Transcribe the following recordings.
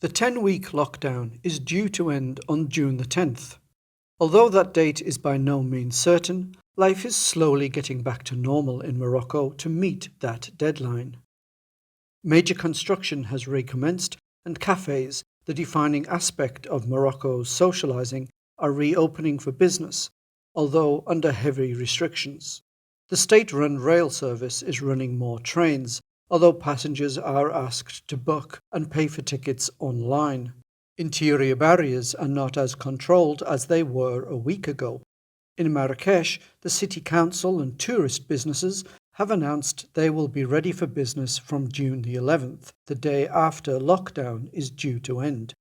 The 10-week lockdown is due to end on June the 10th. Although that date is by no means certain, life is slowly getting back to normal in Morocco to meet that deadline. Major construction has recommenced, and cafes, the defining aspect of Morocco's socialising, are reopening for business, although under heavy restrictions. The state-run rail service is running more trains, although passengers are asked to book and pay for tickets online. Interior barriers are not as controlled as they were a week ago. In Marrakesh, the city council and tourist businesses have announced they will be ready for business from June the 11th, the day after lockdown is due to end.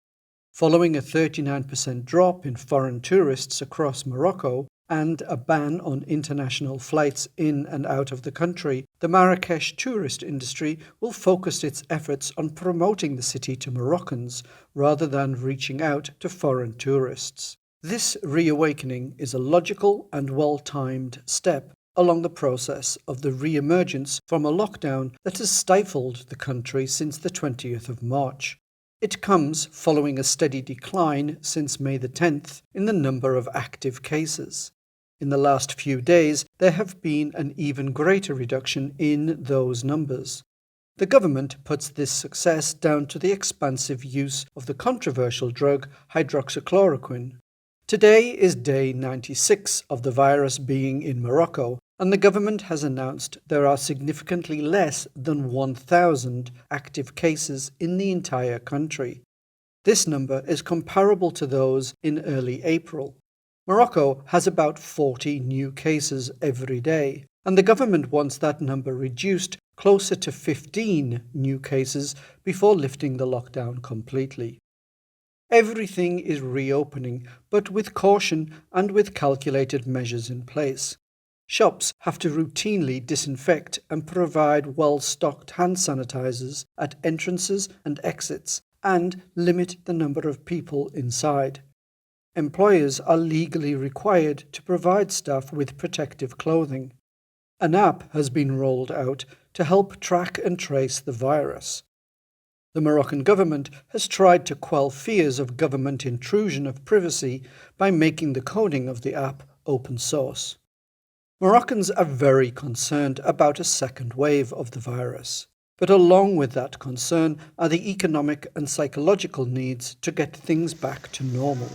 Following a 39% drop in foreign tourists across Morocco and a ban on international flights in and out of the country, the Marrakesh tourist industry will focus its efforts on promoting the city to Moroccans rather than reaching out to foreign tourists. This reawakening is a logical and well-timed step along the process of the re-emergence from a lockdown that has stifled the country since the 20th of March. It comes following a steady decline since May the 10th in the number of active cases. In the last few days, there have been an even greater reduction in those numbers. The government puts this success down to the expansive use of the controversial drug hydroxychloroquine. Today is day 96 of the virus being in Morocco, and the government has announced there are significantly less than 1,000 active cases in the entire country. This number is comparable to those in early April. Morocco has about 40 new cases every day, and the government wants that number reduced closer to 15 new cases before lifting the lockdown completely. Everything is reopening, but with caution and with calculated measures in place. Shops have to routinely disinfect and provide well-stocked hand sanitizers at entrances and exits and limit the number of people inside. Employers are legally required to provide staff with protective clothing. An app has been rolled out to help track and trace the virus. The Moroccan government has tried to quell fears of government intrusion of privacy by making the coding of the app open source. Moroccans are very concerned about a second wave of the virus, but along with that concern are the economic and psychological needs to get things back to normal.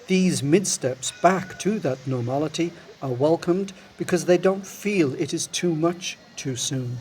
These mid-steps back to that normality are welcomed because they don't feel it is too much too soon.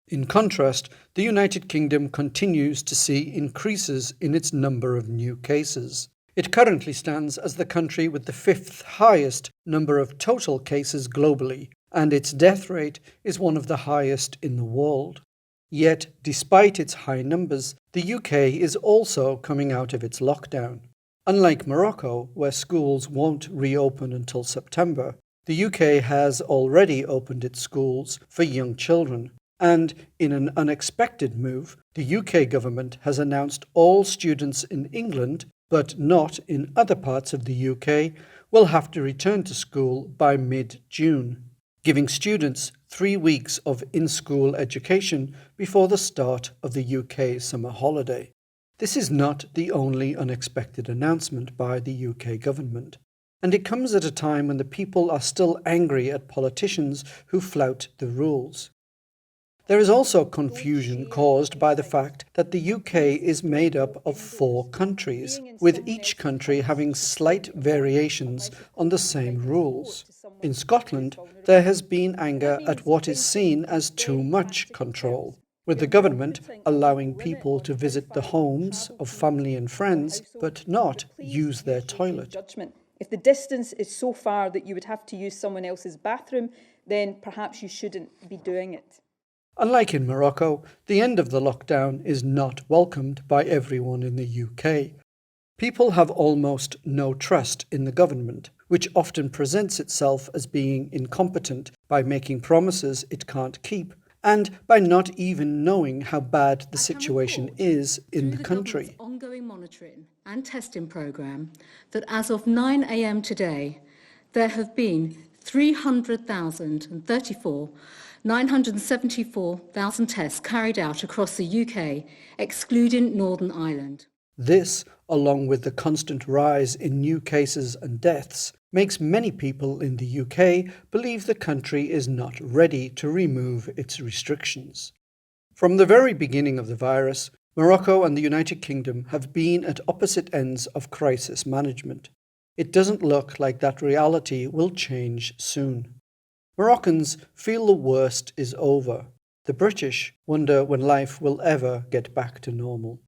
In contrast, the United Kingdom continues to see increases in its number of new cases. It currently stands as the country with the fifth highest number of total cases globally, and its death rate is one of the highest in the world. Yet, despite its high numbers, the UK is also coming out of its lockdown. Unlike Morocco, where schools won't reopen until September, the UK has already opened its schools for young children. And in an unexpected move, the UK government has announced all students in England, but not in other parts of the UK, will have to return to school by mid-June, giving students 3 weeks of in-school education before the start of the UK summer holiday. This is not the only unexpected announcement by the UK government, and it comes at a time when the people are still angry at politicians who flout the rules. There is also confusion caused by the fact that the UK is made up of 4 countries, with each country having slight variations on the same rules. In Scotland, there has been anger at what is seen as too much control, with the government allowing people to visit the homes of family and friends, but not use their toilet. If the distance is so far that you would have to use someone else's bathroom, then perhaps you shouldn't be doing it. Unlike in Morocco, the end of the lockdown is not welcomed by everyone in the UK. People have almost no trust in the government, which often presents itself as being incompetent by making promises it can't keep and by not even knowing how bad the situation is in the country. Ongoing monitoring and testing programme that as of 9 a.m. today, there have been 300,034 974,000 tests carried out across the UK, excluding Northern Ireland. This, along with the constant rise in new cases and deaths, makes many people in the UK believe the country is not ready to remove its restrictions. From the very beginning of the virus, Morocco and the United Kingdom have been at opposite ends of crisis management. It doesn't look like that reality will change soon. Moroccans feel the worst is over. The British wonder when life will ever get back to normal.